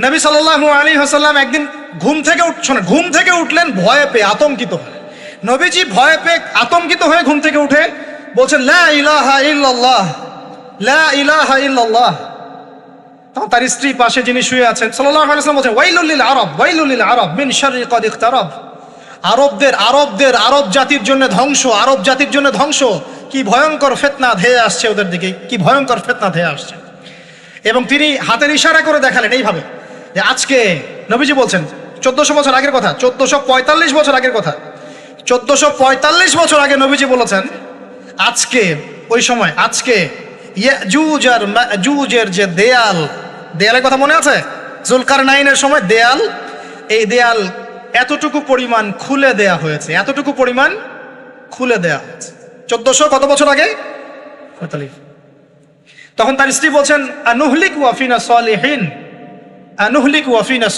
নবী সাল্লাল্লাহু আলাইহি ওয়াসাল্লাম একদিন ঘুম থেকে উঠলেন ভয়ে পেয়ে, আতঙ্কিত হয়ে। নবীজি ভয়ে পেয়ে আতঙ্কিত হয়ে ঘুম থেকে উঠে বলছেন, লা ইলাহা ইল্লাল্লাহ, লা ইলাহা ইল্লাল্লাহ। তখন তার স্ত্রী পাশে যিনি শুয়ে আছেন সাল্লাল্লাহু আলাইহি ওয়াসাল্লাম বলছেন, ওয়াইলুল লিল আরব, ওয়াইলুল লিল আরব মিন শাররি কদ ইখতারাব। আরব জাতির জন্য ধ্বংস, আরব জাতির জন্য ধ্বংস। কি ভয়ঙ্কর ফিতনা ধেয়ে আসছে ওদের দিকে, কি ভয়ঙ্কর ফিতনা ধেয়ে আসছে। এবং তিনি হাতের ইশারা করে দেখালেন এইভাবে যে আজকে, নবীজি বলছেন 1400 বছর আগের কথা, 1445 বছর আগের কথা, 1445 বছর আগে নবীজি বলেছেন আজকে, ওই সময় আজকে ইয়াজুজ আর মাজুজের যে দেয়ালের কথা মনে আছে? জুলকারনাইনের সময় দেয়াল, এই দেয়াল এতটুকু পরিমাণ খুলে দেয়া হয়েছে, এতটুকু পরিমাণ খুলে দেয়া হয়েছে 1400 কত বছর আগে? 45। তখন তার স্ত্রী বলছেন, আনুহলিক ওয়াফিনা সালিহিন, আনুহলিক ওয়াফিনা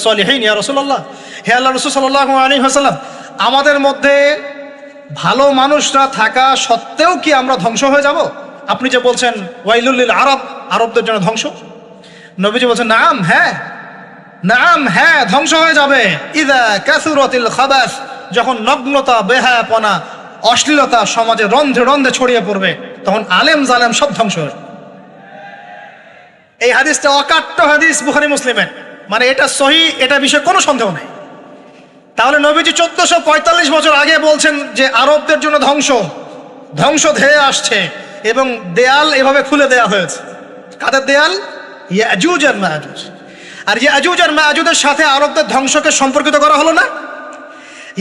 সালিহিন ইয়া রাসূলুল্লাহ। হে আল্লাহর রাসূল সাল্লাল্লাহু আলাইহি ওয়াসাল্লাম, আমাদের মধ্যে ভালো মানুষরা থাকা সত্ত্বেও কি আমরা ধ্বংস হয়ে যাব? আপনি যে বলছেন ওয়াইলুল লিল আরব, আরবদের জন্য ধ্বংস। নবীজি বলছেন, নাম, হ্যাঁ, নাম, হ্যাঁ, ধ্বংস হয়ে যাবে। ইযা কাসুরাতিল খাবাস, যখন নগ্নতা, বেহায়াপনা, অশ্লীলতা সমাজে রন্ধ্রে রন্ধ্রে ছড়িয়ে পড়বে, তখন আলেম জালেম সব ধ্বংস হয়ে। এই হাদিসটা অকাট্য হাদিস বুখারী মুসলিমের, মানে এটা সহিহ, এটা বিষয়ে কোনো সন্দেহ নেই। তাহলে নবীজি 1445 বছর আগে বলছেন যে আরবদের জন্য ধ্বংস ধেয়ে আসছে, এবং দেয়াল এভাবে খুলে দেয়া হয়েছে। কাদের দেয়াল? ইয়াজুজ আর মাজুজ। আর ইয়াজুজ আর মাজুজের সাথে আরবদের ধ্বংসকে সম্পর্কিত করা হলো না?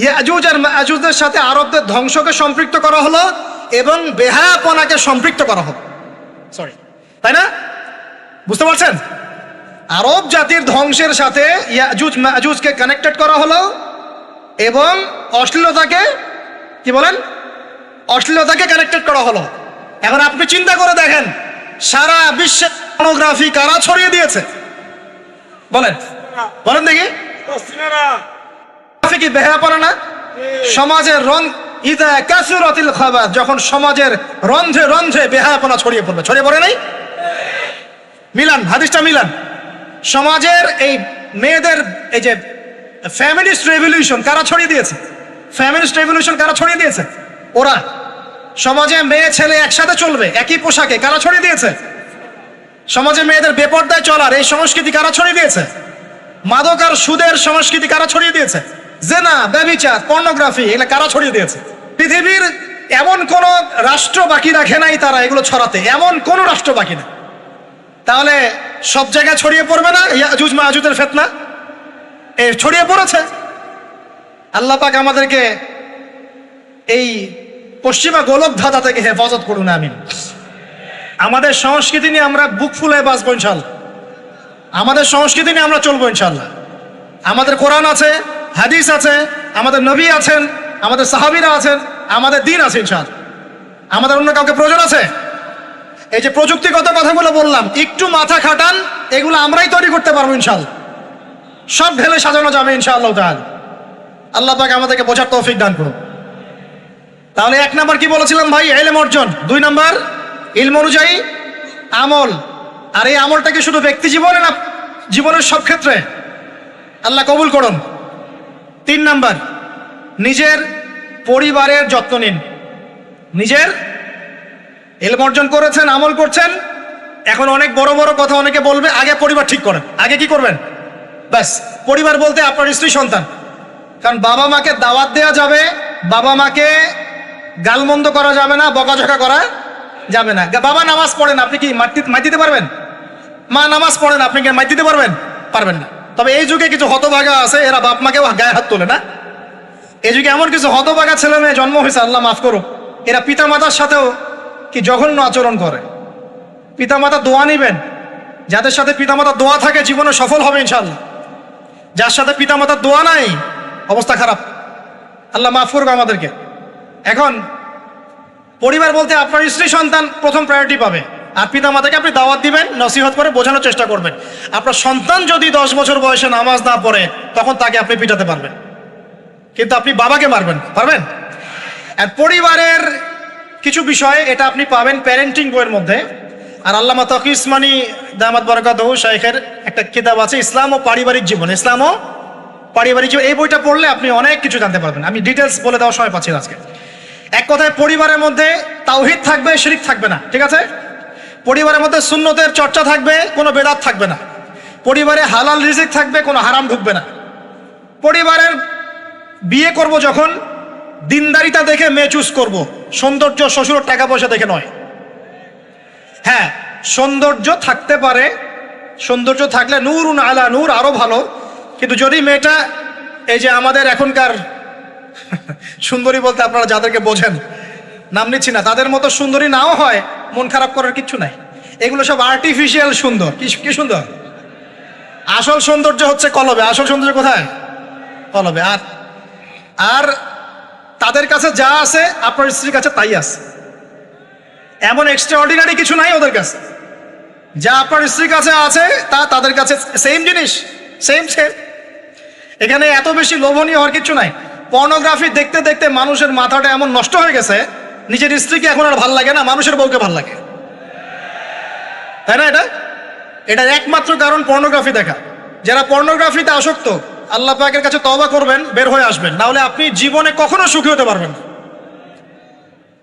ইয়াজুজ আর মাজুজের সাথে আরবদের ধ্বংসকে সম্পৃক্ত করা হলো এবং বেহায়াপনাকে সম্পৃক্ত করা হলো, সরি, তাই না? বুঝতে পারছেন? আরব জাতির ধ্বংসের সাথে ইয়াজুজ মাজুজকে কানেক্টেড করা হলো এবং অশ্লীলতাকে, কি বলেন, অশ্লীলতাকে কানেক্টেড করা হলো। এখন আপনি চিন্তা করে দেখেন, সারা বিশ্বে পর্নোগ্রাফি কারা ছড়িয়ে দিয়েছে? বলেন বলেন দেখি। কি বেহায়াপনা না? সমাজের ইযা কাসুরাতিল খাবাস, যখন সমাজের রন্ধ্রে রন্ধ্রে বেহায়াপনা ছড়িয়ে পড়বে, ছড়িয়ে পড়ে নাই? মিলান, হাদিসটা মিলান। সমাজের এই মেয়েদের এই যে ফ্যামিলিস্ট রেভলিউশন কারা ছড়িয়ে দিয়েছে? ফ্যামিলিস্ট রেভলিউশন কারা ছড়িয়ে দিয়েছে? ওরা। সমাজে মেয়ে ছেলে একসাথে চলবে একই পোশাকে, কারা ছড়িয়ে দিয়েছে? সমাজে মেয়েদের বেপর্দায় চলার এই সংস্কৃতি কারা ছড়িয়ে দিয়েছে? মাদক আর সুদের সংস্কৃতি কারা ছড়িয়ে দিয়েছে? জেনা, ব্যভিচার, পর্নোগ্রাফি, এগুলো কারা ছড়িয়ে দিয়েছে? পৃথিবীর এমন কোন রাষ্ট্র বাকি রাখে নাই তারা এগুলো ছড়াতে, এমন কোন রাষ্ট্র বাকি না। তাহলে সব জায়গায় ছড়িয়ে পড়বে না ইয়াজুজ মাজুজের ফিতনা? ছড়িয়ে পড়েছে। আল্লাহ পাক আমাদেরকে এই পশ্চিমা গোলক ধাঁধা থেকে হেফাজত করুন, আমিন। আমাদের সংস্কৃতি নিয়ে আমরা বুক ফুলে বাঁচবো ইনশাল্লাহ, আমাদের সংস্কৃতি নিয়ে আমরা চলবো ইনশাল্লাহ। আমাদের কোরআন আছে, হাদিস আছে, আমাদের নবী আছেন, আমাদের সাহাবীরা আছেন, আমাদের দিন আছে ইনশাল্লাহ। আমাদের অন্য কাউকে প্রয়োজন আছে? এই যে প্রযুক্তিগত কথাগুলো বললাম, একটু মাথা খাটান, এগুলো আমরাই তৈরি করতে পারবো ইনশাল্লাহ। সব ঢেলে সাজানো যাবে ইনশাআল্লাহ তাআলা। আল্লাহ পাক আমাদেরকে বোঝার তৌফিক দান করুন। তাহলে 1 নাম্বার কি বলেছিলাম ভাই? ইলম অর্জন। 2 নাম্বার ইলম অনুযায়ী আমল। আর এই আমলটা কি শুধু ব্যক্তি জীবনে না জীবনের সব ক্ষেত্রে? আল্লাহ কবুল করুন। 3 নাম্বার নিজের পরিবারের যত্ন নিন। নিজের ইলম অর্জন করেছেন, আমল করছেন, এখন অনেক বড় বড় কথা অনেকে বলবে, আগে পরিবার ঠিক করেন। আগে কি করবেন? ব্যাস, পরিবার বলতে আপনার স্ত্রী সন্তান। কারণ বাবা মাকে দাওয়াত দেওয়া যাবে, বাবা মাকে গালমন্দ করা যাবে না, বকাঝকা করা যাবে না। বাবা নামাজ পড়েন, আপনি কি মাই দিতে পারবেন? মা নামাজ পড়েন, আপনি কি মাই দিতে পারবেন? পারবেন না। তবে এই যুগে কিছু হতভাগা আছে, এরা বাপ মাকে গায়ে হাত তোলে না। এই যুগে এমন কিছু হতভাগা ছেলে মেয়ে জন্ম হয়েছে, আল্লাহ মাফ করুক, এরা পিতা মাতার সাথেও কি জঘন্য আচরণ করে। পিতা মাতা দোয়া নিবেন, যাদের সাথে পিতা মাতার দোয়া থাকে জীবনে সফল হবে ইনশাআল্লাহ। যার সাথে পিতা মাতার দোয়া নাই, অবস্থা খারাপ। আল্লাহ মাফ করুক আমাদেরকে। এখন পরিবার বলতে আপনার স্ত্রী সন্তান প্রথম প্রায়োরিটি পাবে, আর পিতা মাতাকে আপনি দাওয়াত দিবেন, নসিহত করে বোঝানোর চেষ্টা করবেন। আপনার সন্তান যদি 10 বছর বয়সে নামাজ না পড়ে, তখন তাকে আপনি পিটাতে পারবেন, কিন্তু আপনি বাবাকে মারবেন পারবেন? আর পরিবারের কিছু বিষয় এটা আপনি পাবেন প্যারেন্টিং বইয়ের মধ্যে। আর আল্লামা তকি উসমানী দামাত বারাকাতুহু শাইখের একটা কিতাব আছে ইসলাম ও পারিবারিক জীবন, ইসলাম ও পারিবারিক জীবন। এই বইটা পড়লে আপনি অনেক কিছু জানতে পারবেন। আমি ডিটেলস বলে দেওয়ার সময় পাচ্ছি না আজকে। এক কথায় পরিবারের মধ্যে তাওহীদ থাকবে, শিরক থাকবে না, ঠিক আছে? পরিবারের মধ্যে সুন্নতের চর্চা থাকবে, কোনো বেদাত থাকবে না। পরিবারে হালাল রিজিক থাকবে, কোনো হারাম ঢুকবে না। পরিবারের বিয়ে করব যখন দিনদারিতা দেখে মেয়ে চুজ করব, সৌন্দর্য শ্বশুরের টাকা পয়সা দেখে নয়। হ্যাঁ, সৌন্দর্য থাকতে পারে, সৌন্দর্য থাকলে নূরুন আলা নূর, আরো ভালো। কিন্তু যদি মেয়েটা এই যে আমাদের এখনকার সুন্দরী বলতে আপনারা যাদেরকে বোঝেন, নাম নিচ্ছি না, তাদের মতো সুন্দরী নাও হয়, মন খারাপ করার কিচ্ছু নাই। এগুলো সব আর্টিফিশিয়াল সুন্দর। কি সুন্দর? আসল সৌন্দর্য হচ্ছে কলবে। আসল সৌন্দর্য কোথায়? কলবে। আর তাদের কাছে যা আছে আপনার স্ত্রীর কাছে তাই আছে। এমন এক্সট্রা অর্ডিনারি কিছু নাই ওদের কাছে। যা আপনার স্ত্রীর কাছে আছে তা তাদের কাছে সেম জিনিস, সেম। এখানে এত বেশি লোভনীয় হওয়ার কিছু নাই। পর্নোগ্রাফি দেখতে দেখতে মানুষের মাথাটা এমন নষ্ট হয়ে গেছে, নিজের স্ত্রীকে এখন আর ভাল লাগে না, মানুষের বউকে ভাল লাগে, তাই না? এটার একমাত্র কারণ পর্নোগ্রাফি দেখা। যারা পর্নোগ্রাফিতে আসক্ত, আল্লাহ পাকের কাছে তওবা করবেন, বের হয়ে আসবেন, না হলে আপনি জীবনে কখনো সুখী হতে পারবেন না।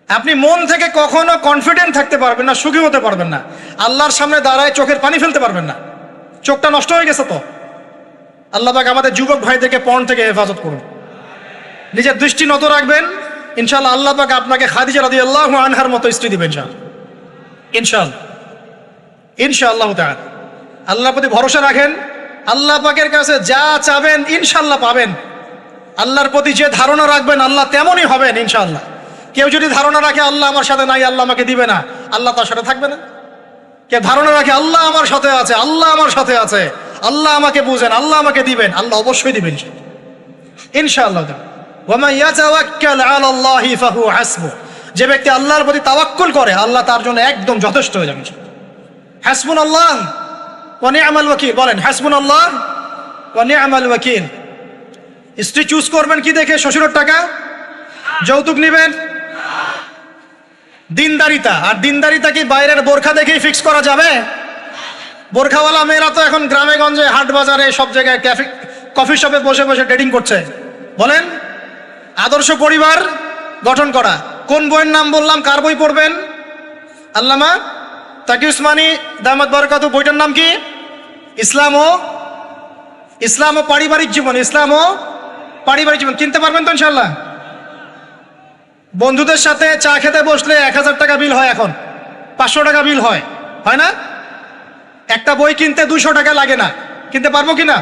আপনি মন থেকে কখনো কনফিডেন্ট থাকতে পারবেন না, সুখী হতে পারবেন না। আল্লাহর সামনে দাঁড়ায় চোখের পানি ফেলতে পারবেন না, চোখটা নষ্ট হয়ে গেছে। তো আল্লাহ পাক আমাদের যুবক ভাইদেরকে পর্ন থেকে হেফাজত করুন, নিজের দৃষ্টি নত রাখবেন। ইনশাআল্লাহ আল্লাহ পাক আপনাকে খাদিজা রাদিয়াল্লাহু আনহার মতো স্ত্রী দিবেন ইনশাআল্লাহ তাআলা। আল্লাহর প্রতি ভরসা রাখেন, আল্লাহ পাকের কাছে যা চাবেন ইনশাআল্লাহ পাবেন। আল্লাহর প্রতি যে ধারণা রাখবেন আল্লাহ তেমনই হবেন ইনশাআল্লাহ। কেউ যদি ধারণা রাখে আল্লাহ আমার সাথে নাই, আল্লাহ আমাকে দিবে না, আল্লাহ তার সাথে থাকবে না। কেউ ধারণা রাখে আল্লাহ আমার সাথে আছে, আল্লাহ আমার সাথে আছে, আল্লাহ আমাকে বুঝেন, আল্লাহ আমাকে দিবেন, আল্লাহ অবশ্যই দিবেন ইনশাআল্লাহ। ওয়ামান ইয়াতাওয়াক্কাল আলাল্লাহি ফাহুয়া হাসবুহ, যে ব্যক্তি আল্লাহর প্রতি তাওয়াক্কুল করে আল্লাহ তার জন্য একদম যথেষ্ট হয়ে যাবে। হাসবুনাল্লাহ ওয়া নি'মাল ওয়াকিল, বলেন হাসবুনাল্লাহ ওয়া নি'মাল ওয়াকিল। স্ত্রী চুজ করবেন কি দেখে? শ্বশুরের টাকা, যৌতুক নেবেন, দিনদারিতা। আর দিনদারিতা কি বাইরের বোরখা দেখেই ফিক্স করা যাবে? বোরখাওয়ালা মেয়েরা তো এখন গ্রামে গঞ্জে, হাট বাজারে, সব জায়গায় কফি শপে বসে বসে ডেটিং করছে। বলেন, আদর্শ পরিবার গঠন করা। কোন বইয়ের নাম বললাম? কার বই পড়বেন? আল্লামা তাকি উসমানী দামাত বারাকাতুহু, বইটার নাম কি? ইসলাম ও পারিবারিক জীবন। ইসলাম ও পারিবারিক জীবন কিনতে পারবেন তো ইনশাআল্লাহ? বন্ধুদের সাথে চা খেতে বসলে 1000 টাকা বিল হয়, এখন 500 টাকা বিল হয় না? একটা বই কিনতে 200 টাকা লাগে না। কিনতে পারবো কিনা?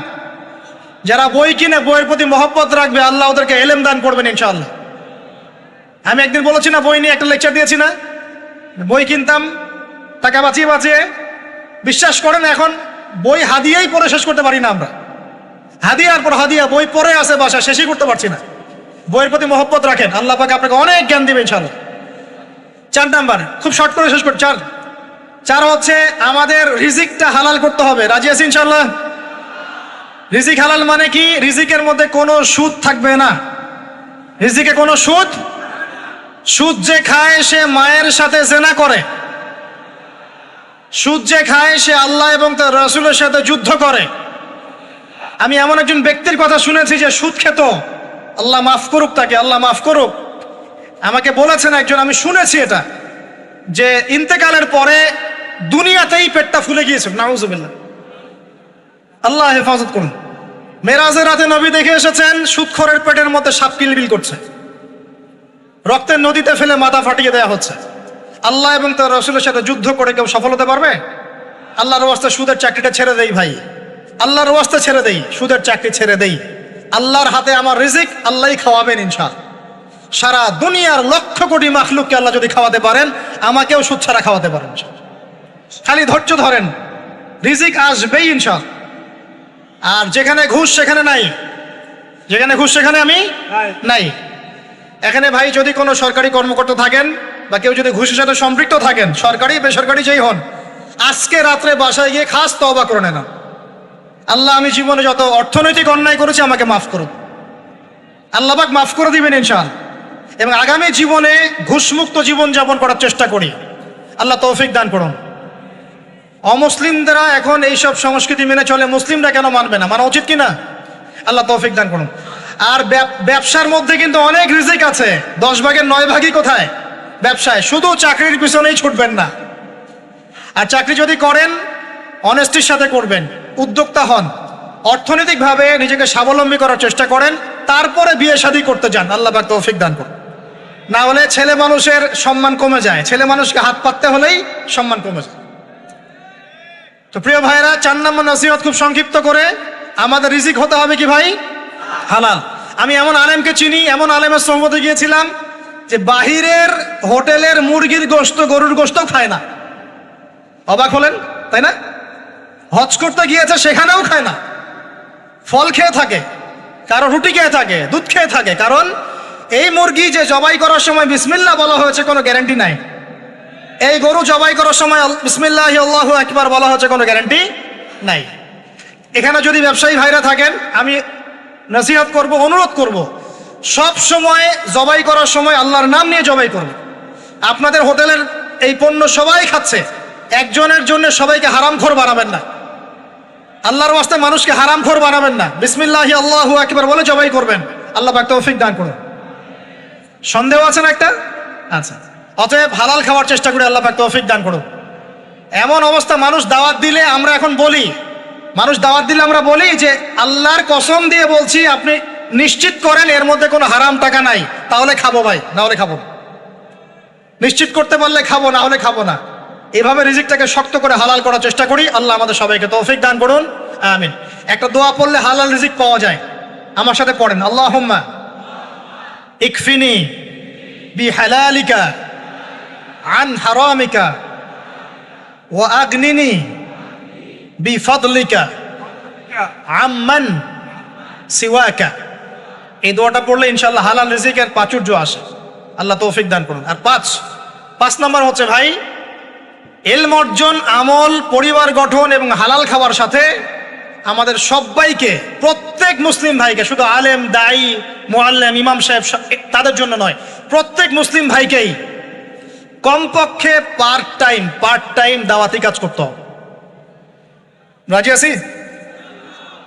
যারা বই কিনে বইয়ের প্রতি মহব্বত রাখবে আল্লাহ ওদেরকে এলেম দান করবেন ইনশাআল্লাহ। আমি একদিন বলেছি না, বই নিয়ে একটা লেকচার দিয়েছি না, বই কিনতাম টাকা বাঁচিয়ে। বিশ্বাস করেন এখন বই হাদিয়াই পড়ে শেষ করতে পারি না আমরা। হাদিয়ার পর হাদিয়া বই পড়ে আছে বাসা, শেষই করতে পারছি না। বইয়ের প্রতি মহব্বত রাখেন, আল্লাহ পাক আপনাকে অনেক জ্ঞান দিবেন ইনশাআল্লাহ। 4 নাম্বার, খুব শর্ট করে শেষ করছি। 4 হচ্ছে আমাদের রিজিকটা হালাল করতে হবে। রাজি আছি ইনশাআল্লাহ? রিজিক হালাল মানে কি? রিজিকের মধ্যে কোনো সুদ থাকবে না। রিজিকে কোনো সুদ যে খায় সে মায়ের সাথে জেনা করে, সুদ যে খায় সে আল্লাহ এবং তার রাসূলের সাথে যুদ্ধ করে। আমি এমন একজন ব্যক্তির কথা শুনেছি যে সুদ খেত, আল্লাহ মাফ করুক তাকে, আল্লাহ মাফ করুক। আমাকে বলেছেন একজন, আমি শুনেছি এটা, যে ইন্তেকালের পরে দুনিয়াতেই পেটটা ফুলে গিয়েছে। নাউজুবিল্লাহ, আল্লাহ হেফাজত করুন। মেরাজের রাতে নবী দেখে এসেছেন সুদখোরের পেটের মধ্যে সাপ কিলবিল করছে, রক্তের নদীতে ফেলে মাথা ফাটিয়ে দেওয়া হচ্ছে। আল্লাহ এবং তার রাসূলের সাথে যুদ্ধ করে কেউ সফল হতে পারবে? আল্লাহর ওয়াস্তে সুদের চাকরিটা ছেড়ে দেই ভাই, আল্লাহর ওয়াস্তে ছেড়ে দেই, সুদের চাকরি ছেড়ে দেই। আল্লাহর হাতে আমার রিজিক, আল্লাহই খাওয়াবেন ইনশাআল্লাহ। সারা দুনিয়ার লক্ষ কোটি মাখলুককে আল্লাহ যদি খাওয়াতে পারেন, আমাকেও সুদ ছাড়া খাওয়াতে পারেন। খালি ধৈর্য ধরেন, রিজিক আসবেই ইনশাআল্লাহ। আর যেখানে ঘুষ সেখানে নাই, যেখানে ঘুষ সেখানে আমি নাই। এখানে ভাই যদি কোনো সরকারি কর্মকর্তা থাকেন বা কেউ যদি ঘুষের সাথে সম্পৃক্ত থাকেন, সরকারি বেসরকারি যেই হন, আজকে রাত্রে বাসায় গিয়ে খাস তওবা করে নেন, আল্লাহ আমি জীবনে যত অর্থনৈতিক অন্যায় করেছি আমাকে মাফ করুন। আল্লাহ পাক মাফ করে দিবেন ইনশাআল্লাহ। এবং আগামী জীবনে ঘুষমুক্ত জীবন যাপন করার চেষ্টা করি, আল্লাহ তৌফিক দান করুন। অমুসলিমরা এখন এইসব সংস্কৃতি মেনে চলে, মুসলিমরা কেন মানবে না? মানা উচিত কিনা? আল্লাহ তৌফিক দান করুন। আর ব্যবসার মধ্যে কিন্তু অনেক রিজিক আছে, 10 ভাগের 9 ভাগই কোথায়? ব্যবসায়। শুধু চাকরির পিছনেই ছুটবেন না। আর চাকরি যদি করেন অনেস্টির সাথে করবেন, উদ্যোক্তা হন, অর্থনৈতিকভাবে নিজেকে স্বাবলম্বী করার চেষ্টা করেন, তারপরে বিয়ে শাদী করতে যান। আল্লাহ পাক তৌফিক দান করুন। না হলে ছেলে মানুষের সম্মান কমে যায়, ছেলে মানুষকে হাত পাততে হলেই সম্মান কমে যায়। তো প্রিয় ভাইরা, 4 নম্বর নসিহত খুব সংক্ষিপ্ত করে, আমাদের রিজিক হতে হবে কি ভাই? হালাল। আমি এমন আলেমকে চিনি, এমন আলেমের সহমতে গিয়েছিলাম যে বাহিরের হোটেলের মুরগির গোশত, গরুর গোশত খায় না। অবাক হলেন তাই না? হজ করতে গিয়েছে, সেখানেও খায় না, ফল খেয়ে থাকে, কারো রুটি খেয়ে থাকে, দুধ খেয়ে থাকে। কারণ এই মুরগি যে জবাই করার সময় বিসমিল্লাহ বলা হয়েছে কোনো গ্যারান্টি নাই। এই গরু জবাই করার সময় বিসমিল্লাহি আল্লাহু আকবার বলা হয়েছে কোনো গ্যারান্টি নাই। এখানে যদি ব্যবসায়ী ভাইরা থাকেন, আমি নসিহত করব, অনুরোধ করব, সব সময় জবাই করার সময় আল্লাহর নাম নিয়ে জবাই করবে। আপনাদের হোটেলের এই পণ্য সবাই খাচ্ছে, একজনের জন্য সবাইকে হারামখোর বানাবেন না। আল্লাহর ওয়াস্তে মানুষকে হারামখোর বানাবেন না। বিসমিল্লাহি আল্লাহু আকবার বলে জবাই করবেন। আল্লাহ পাক তৌফিক দান করুন। সন্দেহ আছে না একটা? আচ্ছা, অতএব হালাল খাওয়ার চেষ্টা করি, আল্লাহ পাক তৌফিক দান করুন। এমন অবস্থা, মানুষ দাওয়াত দিলে আমরা এখন বলি, আমরা বলি যে আল্লাহর কসম দিয়ে বলছি, আপনি নিশ্চিত করেন এর মধ্যে কোনো হারাম টাকা নাই, তাহলে খাবো ভাই, না হলে খাবো না। নিশ্চিত করতে পারলে খাবো, না হলে খাবো না। এভাবে রিজিকটাকে শক্ত করে হালাল করার চেষ্টা করি। আল্লাহ আমাদের সবাইকে তৌফিক দান করুন, আমিন। একটা দোয়া পড়লে হালাল রিজিক পাওয়া যায়, আমার সাথে পড়েন, আল্লাহুম্মা ইকফিনি বিহালালিকা আন হারামিকা ওয়া আগনিনি বিফাদলিকা আম্মান সিওয়াকা। এই দোয়াটা পড়লে ইনশাআল্লাহ হালাল রিজিকের প্রাচুর্য আসে। আল্লাহ তৌফিক দান করুন। আর 5 নম্বর হচ্ছে ভাই, ইলম অর্জন, আমল, পরিবার গঠন এবং হালাল খাওয়ার সাথে আমাদের সবাইকে, প্রত্যেক মুসলিম ভাইকে, শুধু আলেম, দায়ী, মুআল্লিম, ইমাম সাহেব তাদের জন্য নয়, প্রত্যেক মুসলিম ভাইকেই কমপক্ষে পার্ট টাইম দাওয়াতি কাজ করতে হবে। রাজি আছি?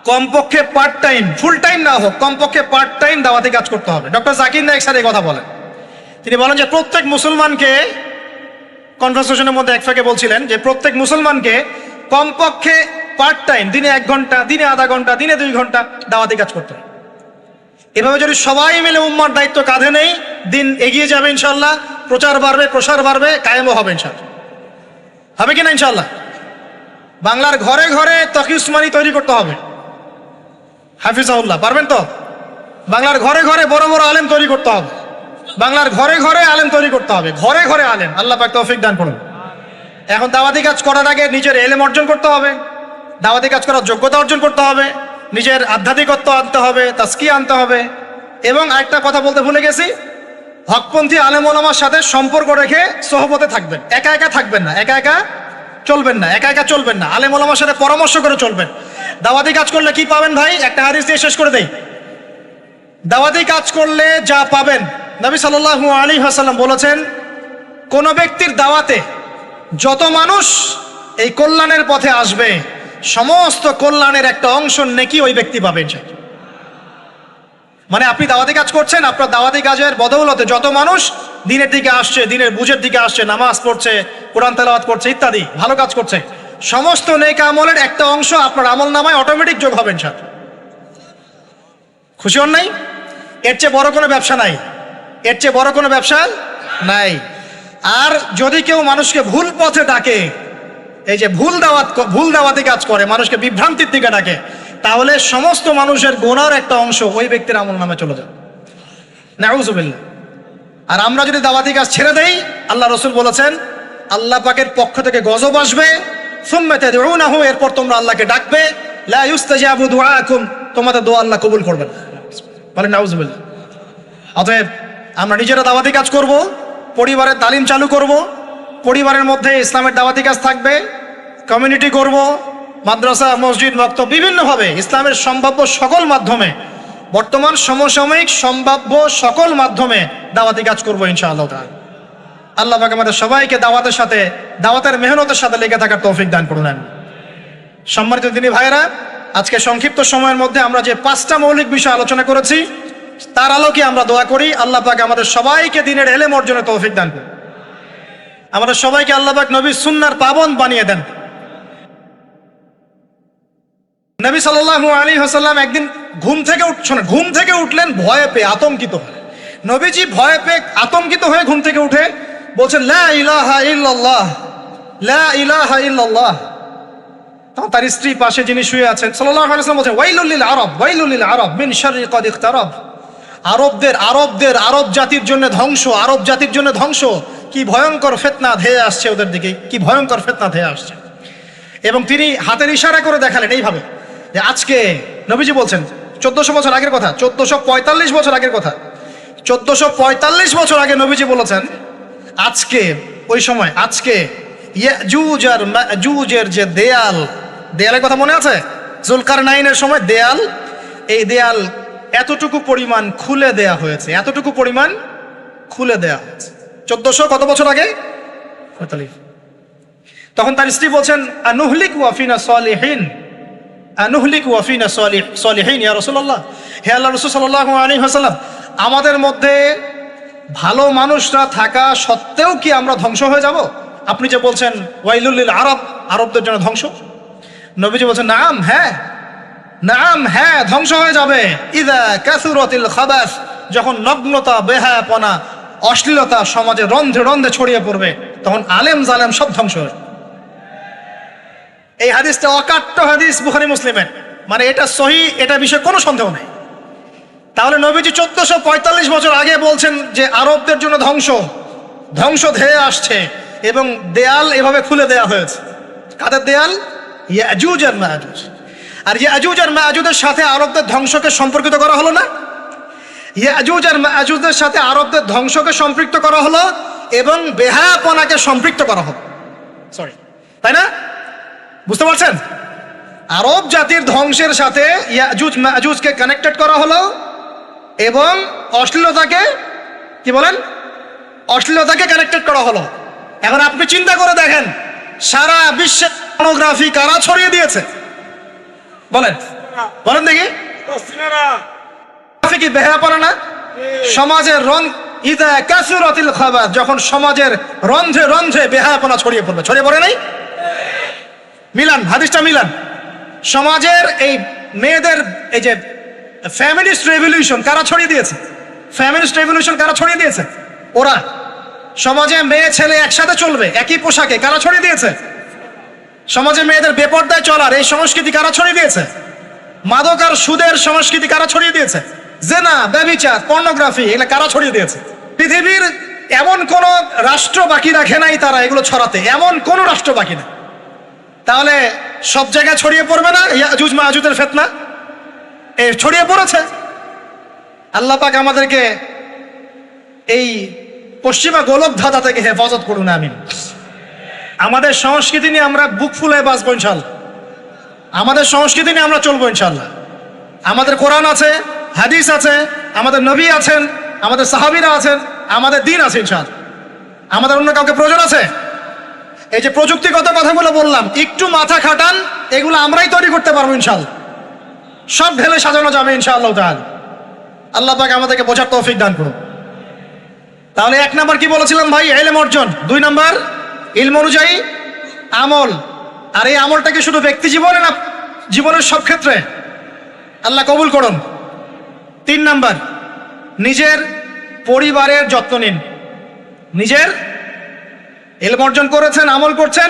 কমপক্ষে পার্ট টাইম, ফুল টাইম না হোক, কমপক্ষে পার্ট টাইম দাওয়াতি কাজ করতে হবে। ডক্টর জাকির নায়েক স্যার এই কথা বলেন। তিনি বলেন যে প্রত্যেক মুসলমানকে, কনভারসেশনের মধ্যে এক ফাঁকে বলছিলেন যে প্রত্যেক মুসলমানকে কমপক্ষে পার্ট টাইম, দিনে 1 ঘন্টা, দিনে আধা ঘন্টা, দিনে 2 ঘন্টা দাওয়াতি কাজ করতে হবে। এভাবে যদি সবাই মিলে উম্মার দায়িত্ব কাঁধে নেই, দিন এগিয়ে যাবে ইনশাল্লাহ, প্রচার বাড়বে, প্রসার বাড়বে, কায়েমও হবে ইনশাল্লাহ। হবে কিনা ইনশাল্লাহ? বাংলার ঘরে ঘরে তকি উসমানী তৈরি করতে হবে, হাফিজাহুল্লাহ, পারবেন তো? বাংলার ঘরে ঘরে বড় বড় আলেম তৈরি করতে হবে, বাংলার ঘরে ঘরে আলেম তৈরি করতে হবে, ঘরে ঘরে আলেম। আল্লাহ পাক তৌফিক দান করুন। এখন দাওয়াতি কাজ করার আগে নিজের ইলম অর্জন করতে হবে, দাওয়াতি কাজ করার যোগ্যতা অর্জন করতে হবে, নিজের আধ্যাত্মিকত্ব আনতে হবে, তাজকিয়া আনতে হবে। এবং আরেকটা কথা বলতে ভুলে গেছি, হকপন্থী আলেম ওলামার সাথে সম্পর্ক রেখে সোহবতে থাকবেন, একা একা থাকবেন না, একা একা চলবেন না, আলেম ওলামার সাথে পরামর্শ করে চলবেন। দাওয়াতি কাজ করলে কি পাবেন ভাই? একটা হাদিস দিয়ে শেষ করে দেই। দাওয়াতি কাজ করলে যা পাবেন, নবী সাল্লাল্লাহু আলাইহি ওয়াসাল্লাম বলেছেন, কোন ব্যক্তির দাওয়াতে যত মানুষ এই কল্যাণের পথে আসবে, সমস্ত কল্যাণের একটা অংশ নেকি ওই ব্যক্তি পাবেন। মানে আপনি দাওয়াতি কাজ করছেন, আপনার দাওয়াতি কাজের বদৌলতে যত মানুষ দিনের দিকে আসছে, দিনের বুঝের দিকে আসছে, নামাজ পড়ছে, কোরআন তেলাওয়াত করছে, ইত্যাদি ভালো কাজ করছে, সমস্ত নেক আমলের একটা অংশ আপনার আমল নামায় অটোমেটিক যোগ হবেন। খুশি হন নাই? এর চেয়ে বড় কোনো ব্যবসা নাই, এর চেয়ে বড় কোনো ব্যবসা নাই। আর যদি কেউ মানুষকে ভুল পথে ডাকে, এই যে ভুল দাওয়াতি কাজ করে, মানুষকে বিভ্রান্তির দিকে ডাকে, তাহলে সমস্ত মানুষের গুনার একটা অংশ ওই ব্যক্তির আমল নামে চলে যাবে, নাউযুবিল্লাহ। আর আমরা যদি দাওয়াতি কাজ ছেড়ে দেই, আল্লাহ রাসূল বলেছেন আল্লাহ পাকের পক্ষ থেকে গজব আসবে, সুম্মা তাদউনাহু, এরপর তোমরা আল্লাহকে ডাকবে, লা ইউস্তাজাবু দুআকুম, তোমাদের দোয়া আল্লাহ কবুল করবেন। বলেন নাউযুবিল্লাহ। অতএব আমরা নিজেরা দাওয়াতি কাজ করব, পরিবারের তালিম চালু করব, পরিবারের মধ্যে ইসলামের দাওয়াতি কাজ থাকবে, কমিউনিটি করব, মাদ্রাসা, মসজিদ, মক্তব, বিভিন্নভাবে ইসলামের সম্ভাব্য সকল মাধ্যমে, বর্তমান সমসাময়িক সম্ভাব্য সকল মাধ্যমে দাওয়াতি কাজ করব ইনশাআল্লাহ তাআলা। আল্লাহ পাক আমাদের সবাইকে দাওয়াতের মেহনতের সাথে লেগে থাকার তৌফিক দান করলেন। সম্মানিত দিনী ভাইরা, আজকে সংক্ষিপ্ত সময়ের মধ্যে আমরা যে 5টা মৌলিক বিষয় আলোচনা করেছি তার আলোকে আমরা দোয়া করি আল্লাহ পাক আমাদের সবাইকে দ্বীনের ইলম অর্জনে তৌফিক দান করুন। আমাদের সবাইকে আল্লাহ পাক নবীর সুন্নাহর পাবন্দ বানিয়ে দেন। নবী সাল্লাল্লাহু আলাইহি ওয়াসাল্লাম একদিন ঘুম থেকে উঠলেন ভয়ে পেয়ে, আতঙ্কিত হয়ে। নবীজি ভয়ে পেয়ে আতঙ্কিত হয়ে ঘুম থেকে উঠে বলছেন লা ইলাহা ইল্লাল্লাহ, লা ইলাহা ইল্লাল্লাহ। তখন তার স্ত্রী পাশে যিনি শুয়ে আছেন সাল্লাল্লাহু আলাইহি ওয়াসাল্লাম বলছেন ওয়াইলুল লিল আরব, ওয়াইলুল লিল আরব মিন শাররি কদ ইখতারাব। আরব জাতির জন্য ধ্বংস, আরব জাতির জন্য ধ্বংস। কি ভয়ঙ্কর ফিতনা ধেয়ে আসছে ওদের দিকে, কি ভয়ঙ্কর ফিতনা ধেয়ে আসছে। এবং তিনি হাতের ইশারা করে দেখালেন এইভাবে যে আজকে, নবীজি বলছেন 1400 বছর আগের কথা, 1445 বছর আগের কথা, 1445 বছর আগে নবীজি বলেছেন আজকে, ওই সময় আজকে ইয়াজুজ আর মাজুজের যে দেয়ালের কথা মনে আছে? জুলকারনাইনের সময় দেয়াল, এই দেয়াল এতটুকু পরিমাণ খুলে দেয়া হয়েছে, এতটুকু পরিমাণ খুলে দেয়া হয়েছে 1400 কত বছর আগে? 45। তখন তার স্ত্রী বলছেন আনুহলিক ওয়াফিনা সালিহিন, আনুহলিক ওয়াফিনা সালিহিন ইয়া রাসূলুল্লাহ, হে আল্লাহর রাসূল সাল্লাল্লাহু আলাইহি ওয়াসাল্লাম, আমাদের মধ্যে ভালো মানুষরা থাকা সত্ত্বেও কি আমরা ধ্বংস হয়ে যাব? আপনি যে বলছেন ওয়াইলুল লিল আরব, আরবদের জন্য ধ্বংস। নবীজি বলছেন নাম, হ্যাঁ নাম, হ্যাঁ ধ্বংস হয়ে যাবে। ইযা কাসুরাতিল খাবাস, যখন নগ্নতা, বেহায়াপনা, অশ্লীলতা সমাজে রন্ধ্রে রন্ধ্রে ছড়িয়ে পড়বে, তখন আলেম জালেম সব ধ্বংস হবে। এই হাদিসটা অকাট্য হাদিস বুখারী মুসলিমের, মানে এটা সহিহ, এটা বিষয়ে কোনো সন্দেহ নেই। তাহলে নবীজি 1445 বছর আগে বলছেন যে আরবদের জন্য ধ্বংস ধেয়ে আসছে, এবং দেয়াল এভাবে খুলে দেয়া হয়েছে। কাদের দেয়াল? ইয়াজুজ আর মাজুজ। আর ইয়াজুজ আর মাজুজের সাথে আরবদের ধ্বংসকে সম্পর্কিত করা হলো না? ইয়াজুজ আর মাজুজের সাথে আরবদের ধ্বংসকে সম্পৃক্ত করা হলো এবং বেহায়াপনাকে সম্পৃক্ত করা হলো, সরি, তাই না? বুঝতে পারছেন? আরব জাতির ধ্বংসের সাথে ইয়াজুজ মাজুজকে কানেক্টেড করা হলো এবং অশ্লীলতাকে, কি বলেন, অশ্লীলতাকে কানেক্টেড করা হলো। এখন আপনি চিন্তা করে দেখেন, সারা বিশ্বে পর্নোগ্রাফি কারা ছড়িয়ে দিয়েছে? বলেন বলেন দেখি। কি বেহায়াপনা না? সমাজের ইযা কাসুরাতিল খাবাস, যখন সমাজের রন্ধ্রে রন্ধ্রে বেহায়াপনা ছড়িয়ে পড়বে, ছড়িয়ে পড়ে নাই? মিলান, হাদিসটা মিলান। সমাজের এই মেয়েদের এই যে ফ্যামিলিস্ট রেভলিউশন কারা ছড়িয়ে দিয়েছে? ফ্যামিলিস্ট রেভলিউশন কারা ছড়িয়ে দিয়েছে? ওরা। সমাজে মেয়ে ছেলে একসাথে চলবে একই পোশাকে, কারা ছড়িয়ে দিয়েছে? সমাজে মেয়েদের বেপর্দায় চলার এই সংস্কৃতি কারা ছড়িয়ে দিয়েছে? মাদক আর সুদের সংস্কৃতি কারা ছড়িয়ে দিয়েছে? জেনা, ব্যভিচার, পর্নোগ্রাফি, এগুলো কারা ছড়িয়ে দিয়েছে? পৃথিবীর এমন কোন রাষ্ট্র বাকি রাখে নাই তারা এগুলো ছড়াতে, এমন কোন রাষ্ট্র বাকি নেই। তাহলে সব জায়গায় ছড়িয়ে পড়বে না ইয়াজুজ মাজুজের ফিতনা? ছড়িয়ে পড়েছে। আল্লাহ পাক আমাদেরকে এই পশ্চিমা গোলক ধাঁধা থেকে হেফাজত করুন, আমিন। আমাদের সংস্কৃতি নিয়ে আমরা বুক ফুলে বাঁচবো ইনশাল্লাহ, আমাদের সংস্কৃতি নিয়ে আমরা চলবো ইনশাল্লাহ। আমাদের কোরআন আছে, হাদিস আছে, আমাদের নবী আছেন, আমাদের সাহাবীরা আছেন, আমাদের দিন আছে ইনশাল্লাহ। আমাদের অন্য কাউকে প্রয়োজন আছে? এই যে প্রযুক্তিগত কথাগুলো বললাম, একটু মাথা খাটান, এগুলো আমরাই তৈরি করতে পারবো ইনশাল্লাহ। সব ঢেলে সাজানো যাবে ইনশাআল্লাহ তাআলা। আল্লাহ পাক আমাদেরকে বোঝার তৌফিক দান করুন। তাহলে 1 নাম্বার কি বলেছিলাম ভাই? ইলম অর্জন। 2 নাম্বার ইলম অনুযায়ী আমল। আর এই আমলটা কি শুধু ব্যক্তি জীবনে না জীবনের সব ক্ষেত্রে? আল্লাহ কবুল করুন। 3 নাম্বার নিজের পরিবারের যত্ন নিন। নিজের ইলম অর্জন করেছেন, আমল করছেন,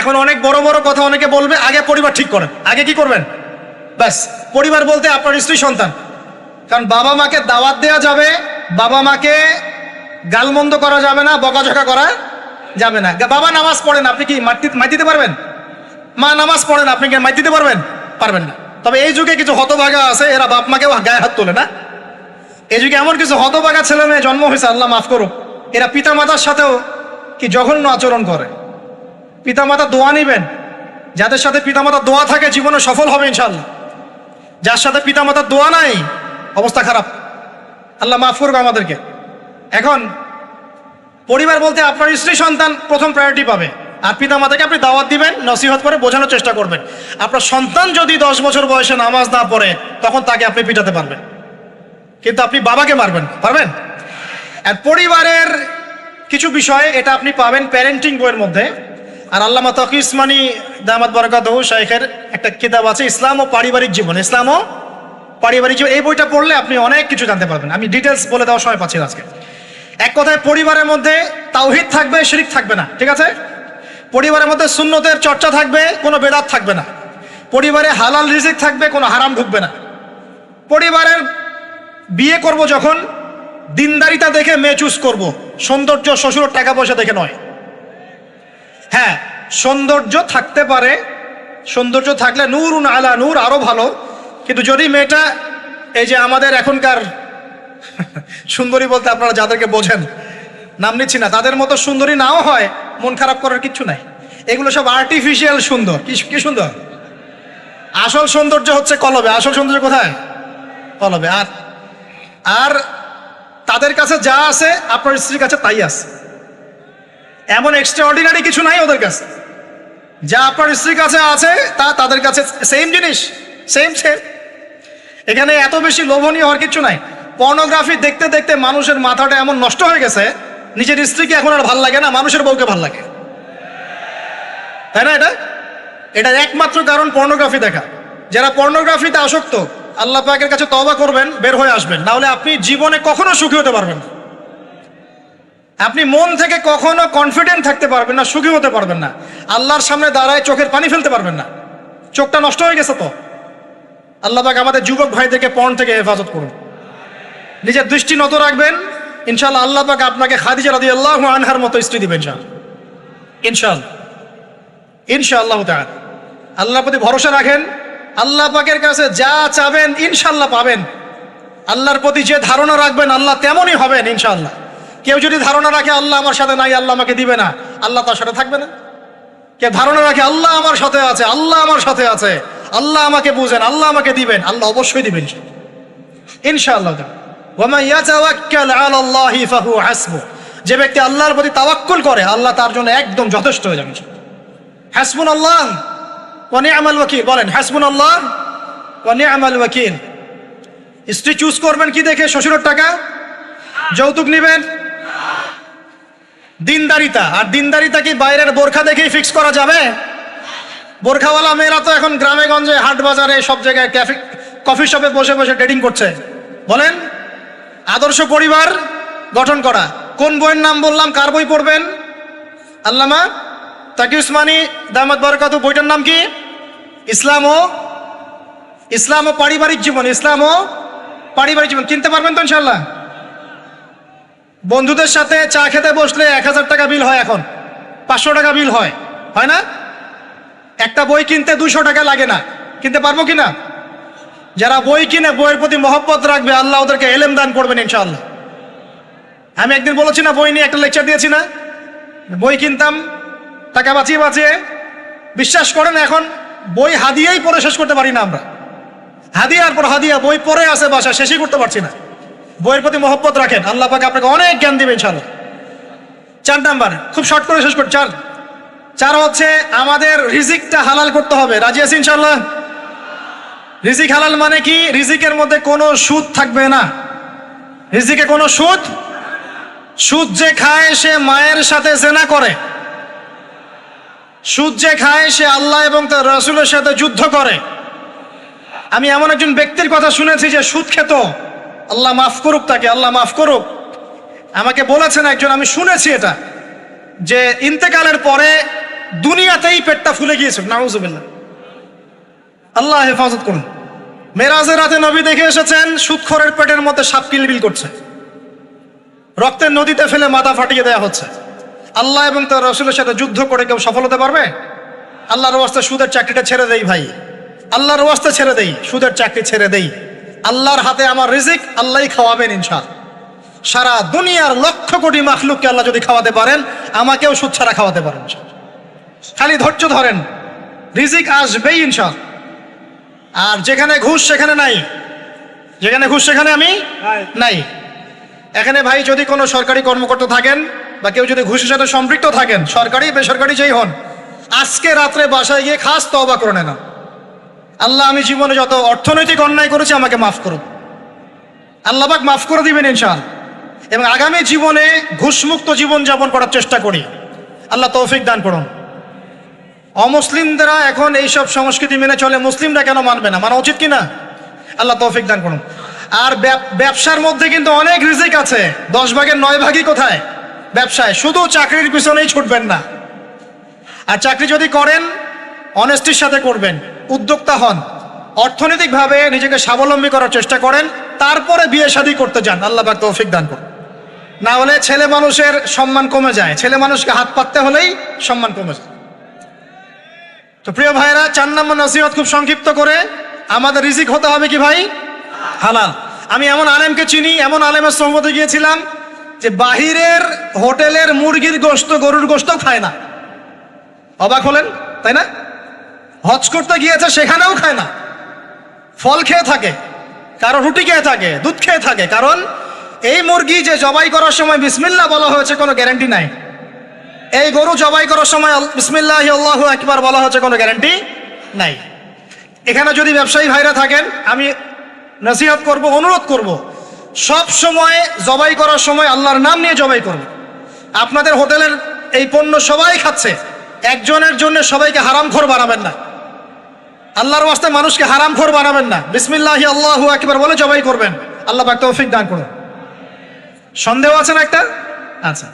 এখন অনেক বড় বড় কথা অনেকে বলবে, আগে পরিবার ঠিক করেন। আগে কি করবেন? ব্যাস, পরিবার বলতে আপনার স্ত্রী সন্তান। কারণ বাবা মাকে দাওয়াত দেওয়া যাবে, বাবা মাকে গালমন্দ করা যাবে না, বকাঝকা করা যাবে না। বাবা নামাজ পড়েন, আপনি কি মাইর দিতে পারবেন? মা নামাজ পড়েন, আপনি কি মাইর দিতে পারবেন? পারবেন না। তবে এই যুগে কিছু হতভাগা আছে, এরা বাপ মাকেও গায়ে হাত তোলে না। এই যুগে এমন কিছু হতভাগা ছেলে মেয়ে জন্ম হয়েছে, আল্লাহ মাফ করুক, এরা পিতা মাতার সাথেও কি জঘন্য আচরণ করে। পিতা মাতা দোয়া নিবেন, যাদের সাথে পিতা মাতার দোয়া থাকে জীবনে সফল হবে ইনশাআল্লাহ। যার সাথে পিতা মাতার দোয়া নাই, অবস্থা খারাপ। আল্লাহ মাফ করুক আমাদেরকে। এখন পরিবার বলতে আপনার স্ত্রী সন্তান প্রথম প্রায়োরিটি পাবে, আর পিতা মাতাকে আপনি দাওয়াত দিবেন, নসিহত করে বোঝানোর চেষ্টা করবেন। আপনার সন্তান যদি 10 বছর বয়সে নামাজ না পড়ে তখন তাকে আপনি পিটাতে পারবেন, কিন্তু আপনি বাবাকে মারবেন পারবেন? আর পরিবারের কিছু বিষয় এটা আপনি পাবেন প্যারেন্টিং বইয়ের মধ্যে। আর আল্লামা তকি উসমানী দামাত বারাকাতুহু শাইখের একটা কিতাব আছে ইসলাম ও পারিবারিক জীবন, ইসলাম ও পারিবারিক জীবন। এই বইটা পড়লে আপনি অনেক কিছু জানতে পারবেন। আমি ডিটেলস বলে দেওয়ার সময় পাচ্ছি না আজকে। এক কথায় পরিবারের মধ্যে তাওহীদ থাকবে, শিরক থাকবে না, ঠিক আছে? পরিবারের মধ্যে সুন্নতের চর্চা থাকবে, কোনো বেদাত থাকবে না। পরিবারে হালাল রিজিক থাকবে, কোনো হারাম ঢুকবে না। পরিবারের বিয়ে করব যখন দিনদারিতা দেখে মেয়ে চুজ করব, সৌন্দর্য শ্বশুরের টাকা পয়সা দেখে নয়। হ্যাঁ, সৌন্দর্য থাকতে পারে, সৌন্দর্য থাকলে নূরুন আলা নূর আরো ভালো, কিন্তু যদি মেয়েটা এই যে আমাদের এখনকার সুন্দরী বলতে আপনারা যাদেরকে বোঝেন, নাম নিচ্ছি না, তাদের মতো সুন্দরী নাও হয়, মন খারাপ করার কিচ্ছু নাই। এগুলো সব আর্টিফিশিয়াল সুন্দর। কি সুন্দর? আসল সৌন্দর্য হচ্ছে কলবে। আসল সৌন্দর্য কোথায়? কলবে। আর তাদের কাছে যা আছে আপনার স্ত্রীর কাছে তাই আছে। এমন এক্সট্রাঅর্ডিনারি কিছু নাই ওদের কাছে। যা আপনার স্ত্রীর কাছে আছে তা তাদের কাছে সেম জিনিস, সেম। এখানে এত বেশি লোভনীয় হওয়ার কিছু নাই। পর্নোগ্রাফি দেখতে দেখতে মানুষের মাথাটা এমন নষ্ট হয়ে গেছে, নিজের স্ত্রীকে এখন আর ভাল লাগে না, মানুষের বউকে ভাল লাগে, তাই না? এটা একমাত্র কারণ পর্নোগ্রাফি দেখা। যারা পর্নোগ্রাফিতে আসক্ত, আল্লাহ পাকের কাছে তওবা করবেন, বের হয়ে আসবেন, না হলে আপনি জীবনে কখনো সুখী হতে পারবেন না। আপনি মন থেকে কখনো কনফিডেন্ট থাকতে পারবেন না, সুখী হতে পারবেন না। আল্লাহর সামনে দাঁড়ায় চোখের পানি ফেলতে পারবেন না, চোখটা নষ্ট হয়ে গেছে। তো আল্লাহ পাক আমাদের যুবক ভাইদেরকে পর্ন থেকে হেফাজত করুন। নিজের দৃষ্টি নত রাখবেন, ইনশাআল্লাহ আল্লাহ পাক আপনাকে খাদিজা রাদিয়াল্লাহু আনহার মতো স্ত্রী দিবেন ইনশাআল্লাহ তাআলা। আল্লাহর প্রতি ভরসা রাখেন, আল্লাহ পাকের কাছে যা চাবেন ইনশাআল্লাহ পাবেন। আল্লাহর প্রতি যে ধারণা রাখবেন আল্লাহ তেমনই হবেন ইনশাআল্লাহ। কেউ যদি ধারণা রাখে আল্লাহ আমার সাথে নাই, আল্লাহ আমাকে দিবে না, আল্লাহ তার সাথে থাকবে না। কেউ ধারণা রাখে আল্লাহ আমার সাথে আছে, আল্লাহ আমার সাথে আছে, আল্লাহ আমাকে বুঝেন, আল্লাহ আমাকে দিবেন, আল্লাহ অবশ্যই দিবেন ইনশাআল্লাহ। ওয়া ইয়াতাওয়াক্কাল আলাল্লাহি ফাহুয়া হাসবুহ। যে ব্যক্তি আল্লাহর প্রতি তাওয়াক্কুল করে আল্লাহ তার জন্য একদম যথেষ্ট হয়ে যাবে। হাসবুনাল্লাহ ওয়া নি'মাল ওয়াকিল। বলেন হাসবুনাল্লাহ ওয়া নি'মাল ওয়াকিল। স্ত্রী চুজ করবেন কি দেখে? শ্বশুরের টাকা, যৌতুক নেবেন, দিনদারিতা। আর দিনদারিতা কি বাইরের বোরখা দেখেই ফিক্স করা যাবে? বোরখাওয়ালা মেয়েরা তো এখন গ্রামে গঞ্জে, হাট বাজারে, সব জায়গায় ক্যাফে, কফি শপে বসে বসে ডেটিং করছে। বলেন আদর্শ পরিবার গঠন করা। কোন বইয়ের নাম বললাম? কার বই পড়বেন? আল্লামা তাকি উসমানী দামাত বারাকাতুহু। বইটার নাম কি? ইসলাম ও পারিবারিক জীবন। ইসলাম ও পারিবারিক জীবন। কিনতে পারবেন তো ইনশাআল্লাহ? বন্ধুদের সাথে চা খেতে বসলে 1000 টাকা বিল হয়, এখন 500 টাকা বিল হয় না? একটা বই কিনতে 200 টাকা লাগে না। কিনতে পারবো কিনা? যারা বই কিনে বইয়ের প্রতি মহব্বত রাখবে আল্লাহ ওদেরকে এলেম দান করবেন ইনশাআল্লাহ। আমি একদিন বলেছি না, বই নিয়ে একটা লেকচার দিয়েছি না, বই কিনতাম টাকা বাঁচিয়ে বাঁচিয়ে। বিশ্বাস করেন এখন বই হাদিয়াই পড়ে শেষ করতে পারি না আমরা। হাদিয়ার পর হাদিয়া বই পড়ে আসে বাসা, শেষই করতে পারছি না। বইয়ের প্রতি মহব্বত রাখেন, আল্লাহ পাক আপনাকে অনেক জ্ঞান দিবেন ইনশাআল্লাহ। 4 নাম্বার, খুব শর্ট করে শেষ করি। 4 হচ্ছে আমাদের রিজিকটা হালাল করতে হবে। রাজি আছি ইনশাআল্লাহ? রিজিক হালাল মানে কি? রিজিকের মধ্যে কোনো সুদ থাকবে না। রিজিকে কোনো সুদ যে খায় সে মায়ের সাথে জেনা করে। সুদ যে খায় সে আল্লাহ এবং তার রাসূলের সাথে যুদ্ধ করে। আমি এমন একজন ব্যক্তির কথা শুনেছি যে সুদ খেত, আল্লাহ মাফ করুক তাকে, আল্লাহ মাফ করুক। আমাকে বলেছেন একজন, আমি শুনেছি এটা, যে ইন্তেকালের পরে দুনিয়াতেই পেটটা ফুলে গিয়েছে। নাউজুবিল্লাহ, আল্লাহ হেফাজত করুন। মেরাজের রাতে নবী দেখে এসেছেন সুদখোরের পেটের মধ্যে সাপ কিলবিল করছে, রক্তের নদীতে ফেলে মাথা ফাটিয়ে দেওয়া হচ্ছে। আল্লাহ এবং তার রাসূলের সাথে যুদ্ধ করে কেউ সফল হতে পারবে? আল্লাহর ওয়াস্তে সুদের চাকরিটা ছেড়ে দেই ভাই, আল্লাহর ওয়াস্তে ছেড়ে দেই, সুদের চাকরি ছেড়ে দেই। আল্লাহর হাতে আমার রিজিক, আল্লাহই খাওয়াবেন ইনশাআল্লাহ। সারা দুনিয়ার লক্ষ কোটি মাখলুককে আল্লাহ যদি খাওয়াতে পারেন, আমাকেও সুদ ছাড়া খাওয়াতে পারেন। খালি ধৈর্য ধরেন, রিজিক আসবেই ইনশাআল্লাহ। আর যেখানে ঘুষ সেখানে নাই, যেখানে ঘুষ সেখানে আমি নাই। এখানে ভাই যদি কোনো সরকারি কর্মকর্তা থাকেন বা কেউ যদি ঘুষের সাথে সম্পৃক্ত থাকেন, সরকারি বেসরকারি যেই হন, আজকে রাত্রে বাসায় গিয়ে খাস তওবা করে নেন, আল্লাহ আমি জীবনে যত অর্থনৈতিক অন্যায় করেছি আমাকে মাফ করুন। আল্লাহ পাক মাফ করে দিবেন ইনশাআল্লাহ। এবং আগামী জীবনে ঘুষমুক্ত জীবন যাপন করার চেষ্টা করি, আল্লাহ তৌফিক দান করুন। অমুসলিমরা এখন এইসব সংস্কৃতি মেনে চলে, মুসলিমরা কেন মানবে না? মানা উচিত কিনা? আল্লাহ তৌফিক দান করুন। আর ব্যবসার মধ্যে কিন্তু অনেক রিজিক আছে, 10 ভাগের 9 ভাগই কোথায়? ব্যবসায়। শুধু চাকরির পিছনেই ছুটবেন না। আর চাকরি যদি করেন অনেস্টির সাথে করবেন, উদ্যোক্তা হন, অর্থনৈতিকভাবে নিজেকে স্বাবলম্বী করার চেষ্টা করেন, তারপরে বিয়ে শাদী করতে যান। আল্লাহ পাক তৌফিক দান করুন। না হলে ছেলে মানুষের সম্মান কমে যায়, ছেলে মানুষকে হাত পাততে হলেই সম্মান কমে যায়। তো প্রিয় ভাইরা, 4 নম্বর নসিহত খুব সংক্ষিপ্ত করে, আমাদের রিজিক হতে হবে কি ভাই? হালাল। আমি এমন আলেমকে চিনি, এমন আলেমের সোহবতে গিয়েছিলাম যে বাহিরের হোটেলের মুরগির গোশত, গরুর গোশত খায় না। অবাক হলেন তাই না? হজ করতে গিয়েছে, সেখানেও খায় না, ফল খেয়ে থাকে, কারো রুটি খেয়ে থাকে, দুধ খেয়ে থাকে। কারণ এই মুরগি যে জবাই করার সময় বিসমিল্লাহ বলা হয়েছে কোনো গ্যারান্টি নাই, এই গরু জবাই করার সময় বিসমিল্লাহ আল্লাহু আকবার বলা হচ্ছে কোনো গ্যারান্টি নাই। এখানে যদি ব্যবসায়ী ভাইরা থাকেন, আমি নসিহত করব, অনুরোধ করব, সব সময় জবাই করার সময় আল্লাহর নাম নিয়ে জবাই করব। আপনাদের হোটেলের এই পণ্য সবাই খাচ্ছে, একজনের জন্য সবাইকে হারামখোর বানাবেন না। আল্লাহর ওয়াস্তে মানুষকে হারামখোর বানাবেন না। বিসমিল্লাহ আল্লাহু আকবার বলে জবাই করবেন। আল্লাহ পাক তৌফিক দান করুন। সন্দেহ আছে না একটা? আচ্ছা,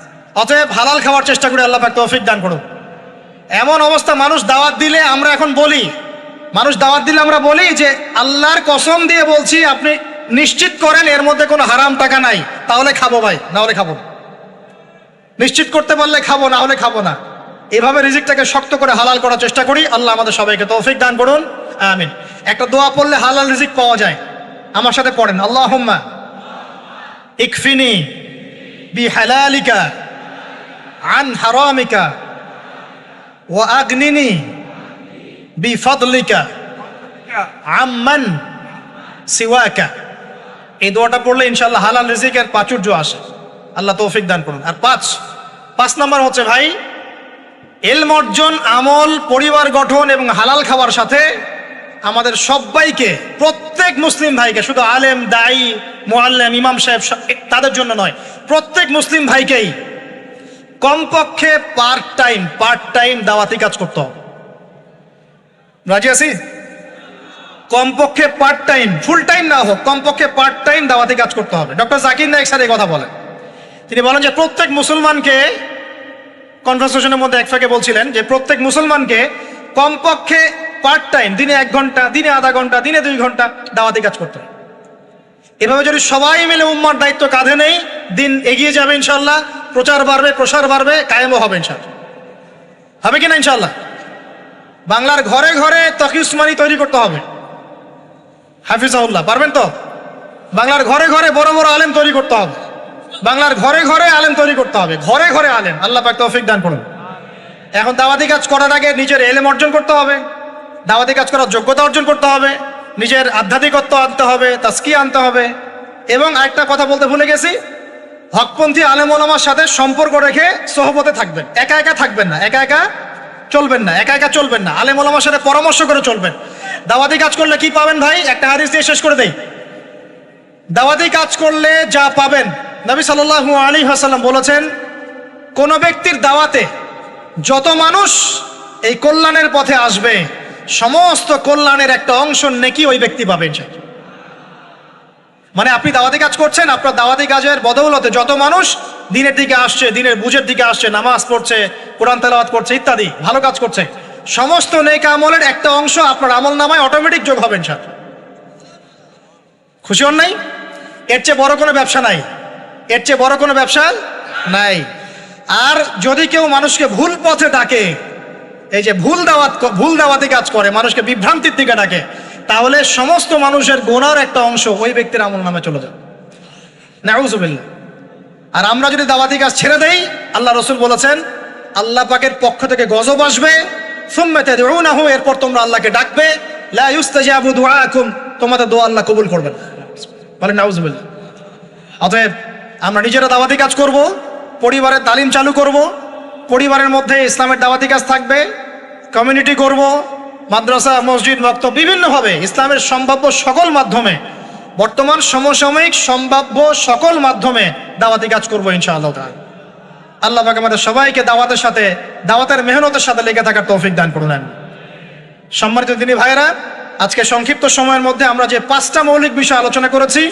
অতএব হালাল খাওয়ার চেষ্টা করি, আল্লাহ পাক তৌফিক দান করুন। এমন অবস্থা, মানুষ দাওয়াত দিলে আমরা এখন বলি, আমরা বলি যে আল্লাহর কসম দিয়ে বলছি আপনি নিশ্চিত করেন এর মধ্যে কোনো হারাম টাকা নাই, তাহলে খাবো ভাই, না হলে খাবো না। নিশ্চিত করতে পারলে খাবো, না হলে খাবো না। এভাবে রিজিকটাকে শক্ত করে হালাল করার চেষ্টা করি। আল্লাহ আমাদের সবাইকে তৌফিক দান করুন, আমিন। একটা দোয়া পড়লে হালাল রিজিক পাওয়া যায়, আমার সাথে পড়েন, আল্লাহুম্মা ইকফিনি বিহালালিকা আন হারামিকা ওয়া আগনিনি বিফাদলিকা আম্মান সিওয়াকা। এই দোয়াটা পড়লে ইনশাআল্লাহ হালাল রিজিকের প্রাচুর্য আসে। আল্লাহ তৌফিক দান করুন। আর 5 নম্বর হচ্ছে ভাই, ইলম অর্জন, আমল, পরিবার গঠন এবং হালাল খাওয়ার সাথে আমাদের সবাইকে, প্রত্যেক মুসলিম ভাইকে, শুধু আলেম, দায়ী, মুআল্লিম, ইমাম সাহেব তাদের জন্য নয়, প্রত্যেক মুসলিম ভাইকেই কমপক্ষে পার্ট টাইম দাওয়াতি কাজ করতে হবে। রাজি আছি? কমপক্ষে পার্ট টাইম, ফুল টাইম না হোক, কমপক্ষে পার্ট টাইম দাওয়াতি কাজ করতে হবে। ডক্টর জাকির নায়েক স্যার এই কথা বলেন। তিনি বলেন যে প্রত্যেক মুসলমানকে, কনভারসেশনের মধ্যে এক ফাঁকে বলছিলেন যে প্রত্যেক মুসলমানকে কমপক্ষে পার্ট টাইম, দিনে 1 ঘন্টা, দিনে আধা ঘন্টা, দিনে 2 ঘন্টা দাওয়াতি কাজ করতে হবে। এভাবে যদি সবাই মিলে উম্মার দায়িত্ব কাঁধে নেই, দিন এগিয়ে যাবে ইনশাল্লাহ, প্রচার বাড়বে, প্রসার বাড়বে, কায়েমও হবে ইনশাল্লাহ। হবে কিনা ইনশাল্লাহ? বাংলার ঘরে ঘরে তকি উসমানী তৈরি করতে হবে, হাফিজাহুল্লাহ, পারবেন তো? বাংলার ঘরে ঘরে বড় বড় আলেম তৈরি করতে হবে, বাংলার ঘরে ঘরে আলেম তৈরি করতে হবে, ঘরে ঘরে আলেম। আল্লাহ পাক তৌফিক দান করুন। এখন দাওয়াতি কাজ করার আগে নিজের ইলম অর্জন করতে হবে, দাওয়াতি কাজ করার যোগ্যতা অর্জন করতে হবে, নিজের আধ্যাত্মিকত্ব আনতে হবে, তাজকিয়া আনতে হবে। এবং আরেকটা কথা বলতে ভুলে গেছি, হকপন্থী আলেম ওলামার সাথে সম্পর্ক রেখে সোহবতে থাকবেন, একা একা থাকবেন না, একা একা চলবেন না, আলেম ওলামার সাথে পরামর্শ করে চলবেন। দাওয়াতি কাজ করলে কি পাবেন ভাই? একটা হাদিস দিয়ে শেষ করে দেই। দাওয়াতি কাজ করলে যা পাবেন, নবী সাল্লাল্লাহু আলাইহি ওয়াসাল্লাম বলেছেন, কোন ব্যক্তির দাওয়াতে যত মানুষ এই কল্যাণের পথে আসবে, সমস্ত কল্যাণের একটা অংশ নেকি ওই ব্যক্তি পাবেন। মানে আপনি দাওয়াতি কাজ করছেন, আপনার দাওয়াতি কাজের বদৌলতে যত মানুষ দিনের দিকে আসছে, দিনের বুঝের দিকে আসছে, নামাজ পড়ছে, কোরআন তেলাওয়াত করছে ইত্যাদি ভালো কাজ করছে, সমস্ত নেক আমলের একটা অংশ আপনার আমল নামায় অটোমেটিক যোগ হবেন। খুশি হন নাই? এর চেয়ে বড় কোনো ব্যবসা নাই, আর যদি কেউ মানুষকে ভুল পথে ডাকে, এই যে ভুল দাওয়াতি কাজ করে, মানুষকে বিভ্রান্তির দিকে ডাকে, তাহলে সমস্ত মানুষের গুনার একটা অংশ ওই ব্যক্তির আমল নামে চলে যাবে। নাউযুবিল্লাহ। আর আমরা যদি দাওয়াতি কাজ ছেড়ে দেই, আল্লাহ রাসূল বলেছেন আল্লাহ পাকের পক্ষ থেকে গজব আসবে, সুম্মা তাদউনাহু, এরপর তোমরা আল্লাহকে ডাকবে, লা ইউস্তাজাবু দুআকুম, তোমাদের দোয়া আল্লাহ কবুল করবেন। বলেন নাউযুবিল্লাহ। অতএব আমরা নিজেরা দাওয়াতি কাজ করব, পরিবারের তালিম চালু করব, পরিবারের মধ্যে ইসলামের দাওয়াতি কাজ থাকবে, কমিউনিটি করব, মাদ্রাসা মসজিদ মক্তব বিভিন্নভাবে ইসলামের সম্ভাব্য সকল মাধ্যমে, বর্তমান সমসাময়িক সম্ভাব্য সকল মাধ্যমে দাওয়াতি কাজ করবো ইনশাআল্লাহ তাআলা। আল্লাহ পাক আমাদের সবাইকে দাওয়াতের সাথে, দাওয়াতের মেহনতের সাথে লেগে থাকার তৌফিক দান করুন। সম্মানিত দিনী ভাইরা, আজকে সংক্ষিপ্ত সময়ের মধ্যে আমরা যে 5টা মৌলিক বিষয় আলোচনা করেছি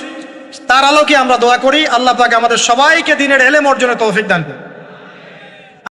তার আলোকে আমরা দোয়া করি আল্লাহ পাক আমাদের সবাইকে দ্বীনের ইলম অর্জনের তৌফিক দান করুন।